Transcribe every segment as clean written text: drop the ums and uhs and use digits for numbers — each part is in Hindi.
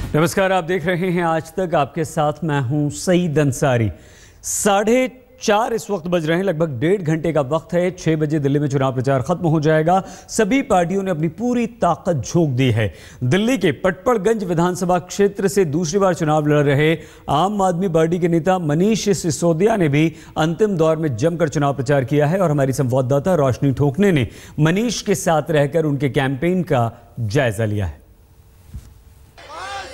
नमस्कार, आप देख रहे हैं आज तक। आपके साथ मैं हूं सईद अंसारी। 4:30 इस वक्त बज रहे हैं। लगभग 1.5 घंटे का वक्त है। 6 बजे दिल्ली में चुनाव प्रचार खत्म हो जाएगा। सभी पार्टियों ने अपनी पूरी ताकत झोंक दी है। दिल्ली के पटपड़गंज विधानसभा क्षेत्र से दूसरी बार चुनाव लड़ रहे आम आदमी पार्टी के नेता मनीष सिसोदिया ने भी अंतिम दौर में जमकर चुनाव प्रचार किया है और हमारी संवाददाता रोशनी ठोकने ने मनीष के साथ रहकर उनके कैंपेन का जायजा लिया है।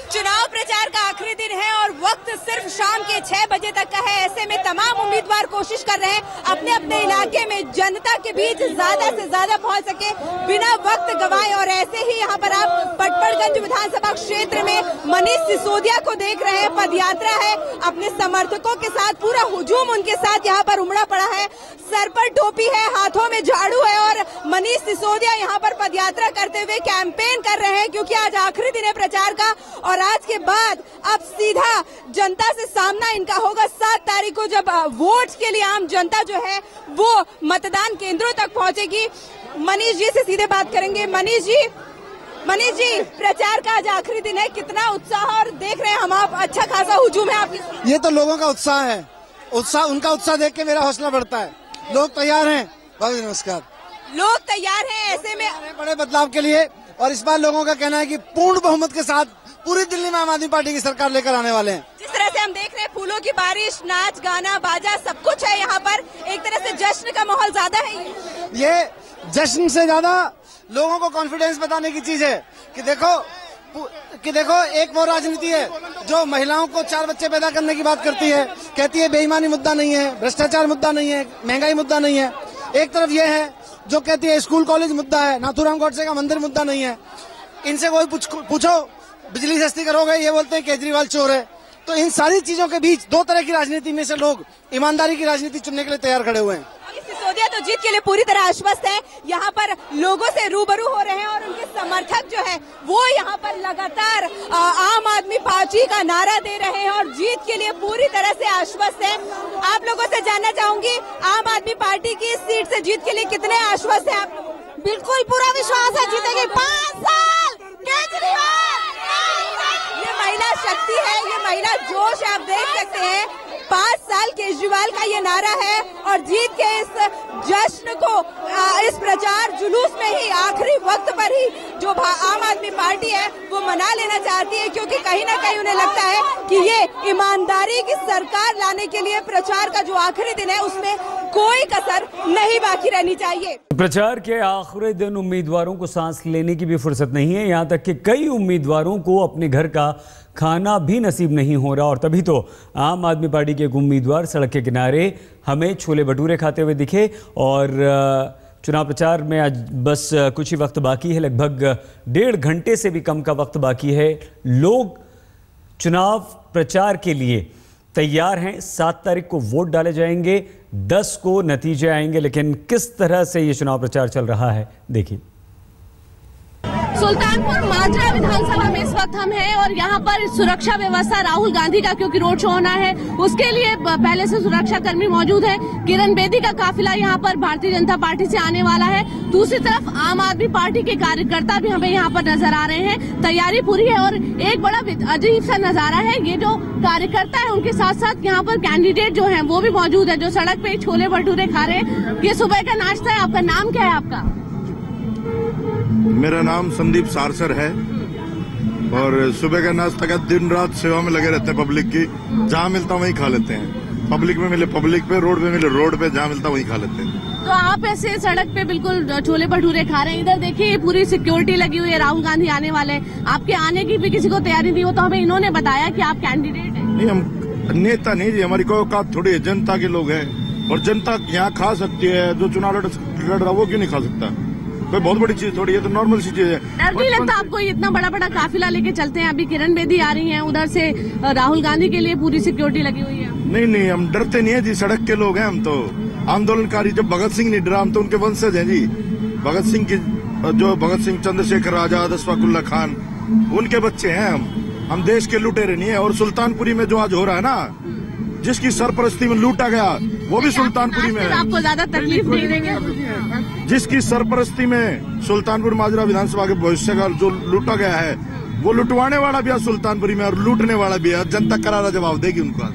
चुनाव प्रचार का आखिरी दिन है और वक्त सिर्फ शाम के 6 बजे तक का है। ऐसे में तमाम उम्मीदवार कोशिश कर रहे हैं अपने अपने इलाके में जनता के बीच ज्यादा से ज्यादा पहुंच सके बिना वक्त गंवाए। और ऐसे ही यहाँ पर आप पटपड़गंज विधानसभा क्षेत्र में मनीष सिसोदिया को देख रहे हैं। पदयात्रा है, अपने समर्थकों के साथ पूरा हुजूम उनके साथ यहाँ पर उमड़ा पड़ा है। सर पर टोपी है, हाथों में झाड़ू है और मनीष सिसोदिया यहाँ पर पदयात्रा करते हुए कैंपेन कर रहे हैं, क्योंकि आज आखिरी दिन है प्रचार का। और आज के बाद अब सीधा जनता से सामना इनका होगा 7 तारीख को, जब वोट के लिए आम जनता जो है वो मतदान केंद्रों तक पहुंचेगी। मनीष जी से सीधे बात करेंगे। मनीष जी, प्रचार का आज आखिरी दिन है, कितना उत्साह? और देख रहे हैं हम आप, अच्छा खासा हुजूम है आपकी। ये तो लोगों का उत्साह है, उनका उत्साह देख के मेरा हौसला बढ़ता है। लोग तैयार हैं। बहुत नमस्कार। लोग तैयार हैं ऐसे में बड़े बदलाव के लिए। और इस बार लोगों का कहना है कि पूर्ण बहुमत के साथ पूरी दिल्ली में आम आदमी पार्टी की सरकार लेकर आने वाले हैं। जिस तरह से हम देख रहे हैं, फूलों की बारिश, नाच गाना बाजा सब कुछ है यहाँ पर। एक तरह से जश्न का माहौल ज्यादा है। ये जश्न से ज्यादा लोगों को कॉन्फिडेंस बताने की चीज है कि देखो एक वो राजनीति है जो महिलाओं को 4 बच्चे पैदा करने की बात करती है, कहती है बेईमानी मुद्दा नहीं है, भ्रष्टाचार मुद्दा नहीं है, महंगाई मुद्दा नहीं है। एक तरफ ये है जो कहती है स्कूल कॉलेज मुद्दा है, नाथूराम गोडसे का मंदिर मुद्दा नहीं है। इनसे कोई पूछो बिजली सस्ती करोगे, ये बोलते हैं केजरीवाल चोर है। तो इन सारी चीजों के बीच 2 तरह की राजनीति में से लोग ईमानदारी की राजनीति चुनने के लिए तैयार खड़े हुए हैं। सिसोदिया तो जीत के लिए पूरी तरह आश्वस्त है। यहाँ पर लोगों से रूबरू हो रहे हैं और उनके समर्थक जो है वो यहाँ पर लगातार आम आदमी पार्टी का नारा दे रहे हैं और जीत के लिए पूरी तरह से आश्वस्त है। आप लोगों से जानना चाहूंगी, आम आदमी पार्टी की इस सीट से जीत के लिए कितने आश्वस्त है आप? बिल्कुल पूरा विश्वास है, जीतेगी। 5 साल केजरीवाल। ये महिला शक्ति है, ये महिला जोश है, आप देख सकते हैं। 5 साल केजरीवाल का ये नारा है और जीत के इस जश्न को इस प्रचार जुलूस में ही आखिरी वक्त पर ही जो आम आदमी पार्टी है वो मना लेना चाहती है, क्योंकि कहीं ना कहीं उन्हें लगता है कि ये ईमानदारी की सरकार लाने के लिए प्रचार का जो आखिरी दिन है उसमें कोई कसर नहीं बाकी रहनी चाहिए। प्रचार के आखिरी दिन उम्मीदवारों को सांस लेने की भी फुर्सत नहीं है। यहाँ तक कि कई उम्मीदवारों को अपने घर का खाना भी नसीब नहीं हो रहा और तभी तो आम आदमी पार्टी के एक उम्मीदवार सड़क के किनारे हमें छोले भटूरे खाते हुए दिखे। और चुनाव प्रचार में आज बस कुछ ही वक्त बाकी है, लगभग 1.5 घंटे से भी कम का वक्त बाकी है। लोग चुनाव प्रचार के लिए तैयार हैं। 7 तारीख को वोट डाले जाएंगे, 10 को नतीजे आएंगे। लेकिन किस तरह से ये चुनाव प्रचार चल रहा है देखिए। सुल्तानपुर माजरा विधानसभा में इस वक्त हम हैं और यहाँ पर सुरक्षा व्यवस्था राहुल गांधी का, क्योंकि रोड शो होना है उसके लिए पहले से सुरक्षा कर्मी मौजूद है। किरण बेदी का काफिला यहाँ पर भारतीय जनता पार्टी से आने वाला है। दूसरी तरफ आम आदमी पार्टी के कार्यकर्ता भी हमें यहाँ पर नजर आ रहे हैं। तैयारी पूरी है और एक बड़ा अजीब सा नजारा है, ये जो कार्यकर्ता है उनके साथ साथ यहाँ पर कैंडिडेट जो है वो भी मौजूद है, जो सड़क पे छोले भटूरे खा रहे हैं। ये सुबह का नाश्ता है। आपका नाम क्या है? आपका? मेरा नाम संदीप सारसर है और सुबह का नाश्ता का दिन रात सेवा में लगे रहते हैं पब्लिक की। जहाँ मिलता वहीं खा लेते हैं। पब्लिक में मिले पब्लिक पे, रोड पे मिले रोड पे, जहाँ मिलता वहीं खा लेते हैं। तो आप ऐसे सड़क पे बिल्कुल छोले भटूरे खा रहे हैं। इधर देखिए पूरी सिक्योरिटी लगी हुई है, राहुल गांधी आने वाले हैं। आपके आने की भी किसी को तैयारी नहीं हो, तो हमें इन्होंने बताया कि आप कैंडिडेट हैं। नहीं, हम नेता नहीं जी, हमारी कोई औकात थोड़ी है, जनता के लोग हैं और जनता यहाँ खा सकती है। जो चुनाव लड़ रहा वो क्यों नहीं खा सकता? कोई बहुत बड़ी चीज थोड़ी है, तो नॉर्मल सी चीज है। डर नहीं लगता आपको? इतना बड़ा बड़ा काफिला लेके चलते हैं। अभी किरण बेदी आ रही हैं, उधर से राहुल गांधी के लिए पूरी सिक्योरिटी लगी हुई है। नहीं, हम डरते नहीं है जी, सड़क के लोग हैं हम। तो आंदोलनकारी जब भगत सिंह नहीं डरा, हम तो उनके वंशज हैं जी। भगत सिंह की जो भगत सिंह, चंद्रशेखर आजाद, अशफाकुल्ला खान, उनके बच्चे हैं हम देश के लुटेरे नहीं है। और सुल्तानपुरी में जो आज हो रहा है ना, जिसकी सरपरस्ती में लूटा गया वो भी सुल्तानपुरी में है। आपको ज्यादा तकलीफ नहीं देंगे। जिसकी सरपरस्ती में सुल्तानपुर माजरा विधानसभा के भविष्य का जो लूटा गया है वो लुटवाने वाला भी है सुल्तानपुरी में और लूटने वाला भी है। जनता करारा जवाब देगी उनका।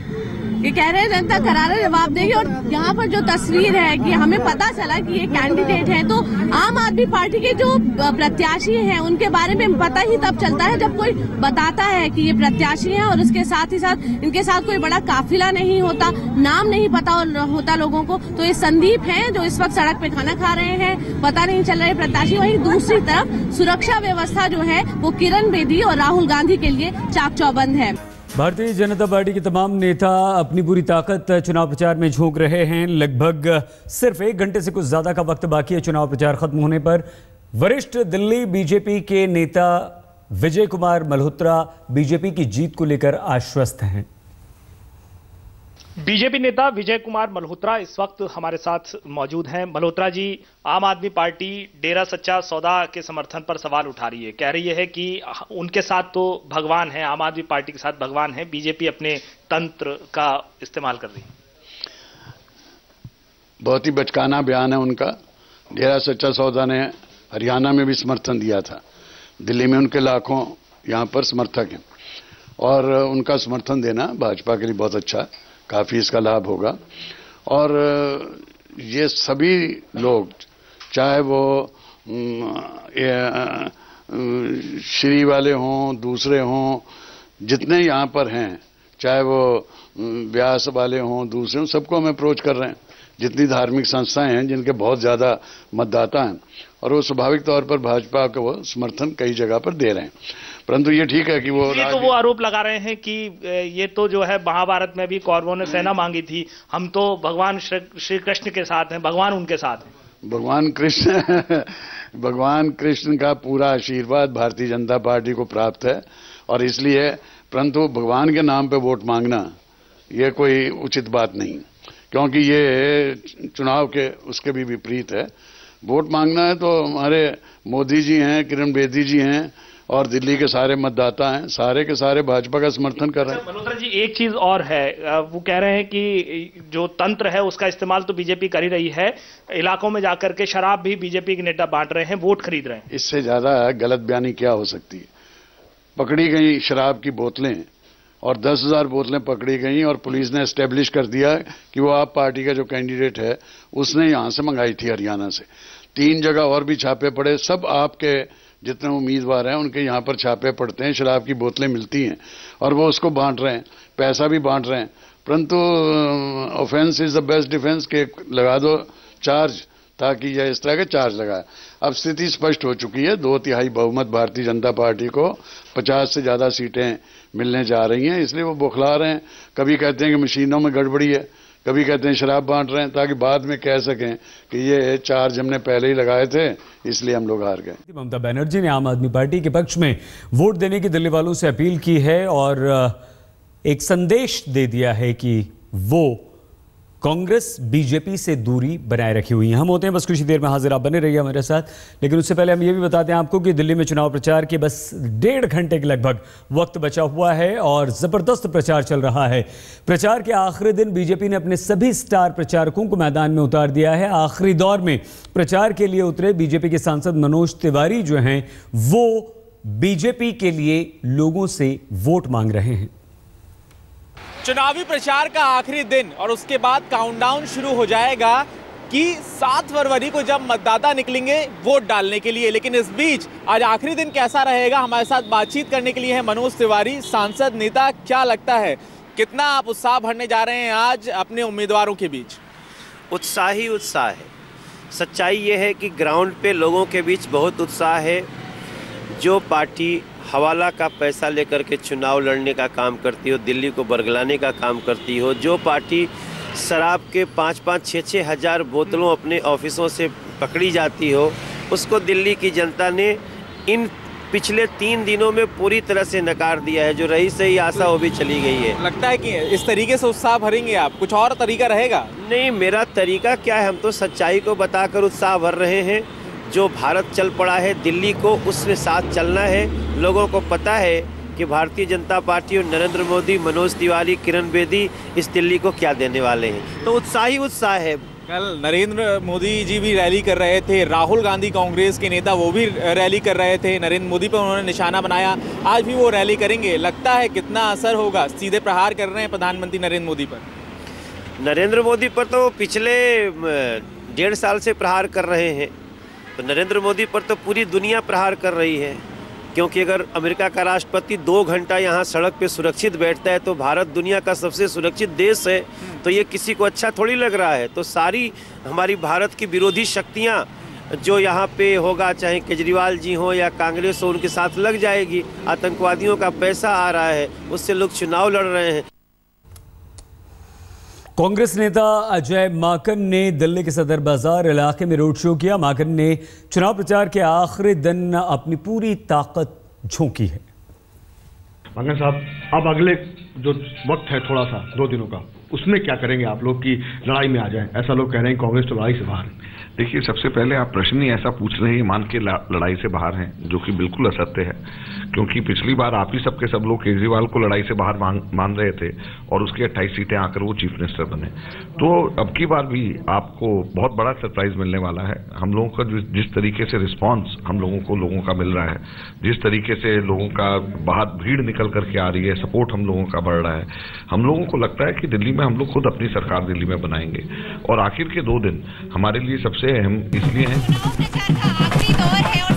ये कह रहे हैं जनता करारा जवाब देगी। और यहाँ पर जो तस्वीर है कि हमें पता चला कि ये कैंडिडेट है, तो आम आदमी पार्टी के जो प्रत्याशी हैं उनके बारे में पता ही तब चलता है जब कोई बताता है कि ये प्रत्याशी हैं और उसके साथ ही साथ इनके साथ कोई बड़ा काफिला नहीं होता, नाम नहीं पता होता लोगों को। तो ये संदीप हैं जो इस वक्त सड़क पे खाना खा रहे हैं, पता नहीं चल रहे प्रत्याशी। वहीं दूसरी तरफ सुरक्षा व्यवस्था जो है वो किरण बेदी और राहुल गांधी के लिए चाक चौबंद है। भारतीय जनता पार्टी के तमाम नेता अपनी पूरी ताकत चुनाव प्रचार में झोंक रहे हैं। लगभग सिर्फ 1 घंटे से कुछ ज्यादा का वक्त बाकी है चुनाव प्रचार खत्म होने पर। वरिष्ठ दिल्ली बीजेपी के नेता विजय कुमार मल्होत्रा बीजेपी की जीत को लेकर आश्वस्त हैं। बीजेपी नेता विजय कुमार मल्होत्रा इस वक्त हमारे साथ मौजूद हैं। मल्होत्रा जी, आम आदमी पार्टी डेरा सच्चा सौदा के समर्थन पर सवाल उठा रही है, कह रही है कि उनके साथ तो भगवान है, आम आदमी पार्टी के साथ भगवान है, बीजेपी अपने तंत्र का इस्तेमाल कर रही है। बहुत ही बचकाना बयान है उनका। डेरा सच्चा सौदा ने हरियाणा में भी समर्थन दिया था, दिल्ली में उनके लाखों यहाँ पर समर्थक हैं और उनका समर्थन देना भाजपा के लिए बहुत अच्छा, काफ़ी इसका लाभ होगा। और ये सभी लोग, चाहे वो श्री वाले हों, दूसरे हों, जितने यहाँ पर हैं, चाहे वो व्यास वाले हों, दूसरे हों, सबको हम अप्रोच कर रहे हैं। जितनी धार्मिक संस्थाएं हैं जिनके बहुत ज़्यादा मतदाता हैं और वो स्वाभाविक तौर पर भाजपा का वो समर्थन कई जगह पर दे रहे हैं। परंतु ये ठीक है कि वो आरोप लगा रहे हैं कि ये तो जो है महाभारत में भी कौरवों ने सेना मांगी थी, हम तो भगवान श्री कृष्ण के साथ हैं, भगवान उनके साथ हैं। भगवान कृष्ण का पूरा आशीर्वाद भारतीय जनता पार्टी को प्राप्त है और इसलिए, परंतु भगवान के नाम पे वोट मांगना ये कोई उचित बात नहीं, क्योंकि ये चुनाव के उसके भी विपरीत है। वोट मांगना है तो हमारे मोदी जी हैं, किरण बेदी जी हैं और दिल्ली के सारे मतदाता हैं, सारे के सारे भाजपा का समर्थन कर रहे हैं। मल्होत्रा जी, एक चीज और है, वो कह रहे हैं कि जो तंत्र है उसका इस्तेमाल तो बीजेपी कर ही रही है, इलाकों में जाकर के शराब भी बीजेपी के नेता बांट रहे हैं, वोट खरीद रहे हैं। इससे ज्यादा गलत बयानी क्या हो सकती है। पकड़ी गई शराब की बोतलें और 10,000 बोतलें पकड़ी गई और पुलिस ने एस्टेब्लिश कर दिया कि वो आप पार्टी का जो कैंडिडेट है उसने यहां से मंगाई थी, हरियाणा से। 3 जगह और भी छापे पड़े, सब आपके जितने उम्मीदवार हैं उनके यहाँ पर छापे पड़ते हैं, शराब की बोतलें मिलती हैं और वो उसको बांट रहे हैं, पैसा भी बांट रहे हैं। परंतु offence is the best defence के लगा दो चार्ज, ताकि यह इस तरह के चार्ज लगाए। अब स्थिति स्पष्ट हो चुकी है, 2/3 बहुमत भारतीय जनता पार्टी को 50 से ज्यादा सीटें मिलने जा रही हैं, इसलिए वो बौखला रहे हैं। कभी कहते हैं कि मशीनों में गड़बड़ी है, कभी कहते हैं शराब बांट रहे हैं, ताकि बाद में कह सकें कि ये चार्ज हमने पहले ही लगाए थे इसलिए हम लोग हार गए। ममता बनर्जी ने आम आदमी पार्टी के पक्ष में वोट देने की दिल्ली वालों से अपील की है और एक संदेश दे दिया है कि वो कांग्रेस बीजेपी से दूरी बनाए रखी हुई है। हम होते हैं बस कुछ ही देर में हाजिर, आप बने रहिए हमारे साथ। लेकिन उससे पहले हम ये भी बताते हैं आपको कि दिल्ली में चुनाव प्रचार के बस 1.5 घंटे के लगभग वक्त बचा हुआ है और जबरदस्त प्रचार चल रहा है। प्रचार के आखिरी दिन बीजेपी ने अपने सभी स्टार प्रचारकों को मैदान में उतार दिया है। आखिरी दौर में प्रचार के लिए उतरे बीजेपी के सांसद मनोज तिवारी जो हैं वो बीजेपी के लिए लोगों से वोट मांग रहे हैं। चुनावी प्रचार का आखिरी दिन और उसके बाद काउंटडाउन शुरू हो जाएगा कि 7 फरवरी को जब मतदाता निकलेंगे वोट डालने के लिए। लेकिन इस बीच आज आखिरी दिन कैसा रहेगा, हमारे साथ बातचीत करने के लिए है मनोज तिवारी, सांसद नेता। क्या लगता है, कितना आप उत्साह भरने जा रहे हैं आज अपने उम्मीदवारों के बीच? उत्साह ही उत्साह है। सच्चाई ये है कि ग्राउंड पे लोगों के बीच बहुत उत्साह है। जो पार्टी हवाला का पैसा लेकर के चुनाव लड़ने का काम करती हो, दिल्ली को बरगलाने का काम करती हो, जो पार्टी शराब के 5-5, 6-6 हज़ार बोतलों अपने ऑफिसों से पकड़ी जाती हो, उसको दिल्ली की जनता ने इन पिछले 3 दिनों में पूरी तरह से नकार दिया है। जो रही सही आशा वो भी चली गई है। लगता है कि इस तरीके से उत्साह भरेंगे आप, कुछ और तरीका रहेगा? नहीं, मेरा तरीका क्या है, हम तो सच्चाई को बताकर उत्साह भर रहे हैं। जो भारत चल पड़ा है दिल्ली को उसके साथ चलना है। लोगों को पता है कि भारतीय जनता पार्टी और नरेंद्र मोदी, मनोज तिवारी, किरण बेदी इस दिल्ली को क्या देने वाले हैं। तो उत्साह ही उत्साह है। कल नरेंद्र मोदी जी भी रैली कर रहे थे, राहुल गांधी कांग्रेस के नेता वो भी रैली कर रहे थे, नरेंद्र मोदी पर उन्होंने निशाना बनाया। आज भी वो रैली करेंगे, लगता है कितना असर होगा? सीधे प्रहार कर रहे हैं प्रधानमंत्री नरेंद्र मोदी पर। नरेंद्र मोदी पर तो पिछले 1.5 साल से प्रहार कर रहे हैं, तो नरेंद्र मोदी पर तो पूरी दुनिया प्रहार कर रही है, क्योंकि अगर अमेरिका का राष्ट्रपति 2 घंटा यहाँ सड़क पे सुरक्षित बैठता है तो भारत दुनिया का सबसे सुरक्षित देश है, तो ये किसी को अच्छा थोड़ी लग रहा है। तो सारी हमारी भारत की विरोधी शक्तियाँ जो यहाँ पे होगा, चाहे केजरीवाल जी हो या कांग्रेस हो, उनके साथ लग जाएगी। आतंकवादियों का पैसा आ रहा है, उससे लोग चुनाव लड़ रहे हैं। कांग्रेस नेता अजय माकन ने दिल्ली के सदर बाजार इलाके में रोड शो किया। माकन ने चुनाव प्रचार के आखिरी दिन अपनी पूरी ताकत झोंकी है। माकन साहब, अब अगले जो वक्त है थोड़ा सा 2 दिनों का, उसमें क्या करेंगे आप लोग की लड़ाई में आ जाएं? ऐसा लोग कह रहे हैं कांग्रेस तो लड़ाई से बाहर है। देखिए, सबसे पहले आप प्रश्न ही ऐसा पूछ रहे हैं मान के लड़ाई से बाहर हैं, जो कि बिल्कुल असत्य है, क्योंकि पिछली बार आप ही सबके सब लोग केजरीवाल को लड़ाई से बाहर मान रहे थे और उसकी 28 सीटें आकर वो चीफ मिनिस्टर बने। तो अब की बार भी आपको बहुत बड़ा सरप्राइज मिलने वाला है। हम लोगों का जिस तरीके से रिस्पॉन्स हम लोगों का मिल रहा है, जिस तरीके से लोगों का बाहर भीड़ निकल करके आ रही है, सपोर्ट हम लोगों का बढ़ रहा है, हम लोगों को लगता है कि दिल्ली में हम लोग खुद अपनी सरकार दिल्ली में बनाएंगे। और आखिर के 2 दिन हमारे लिए सबसे अहम इसलिए हैं। आखिरी दौर है और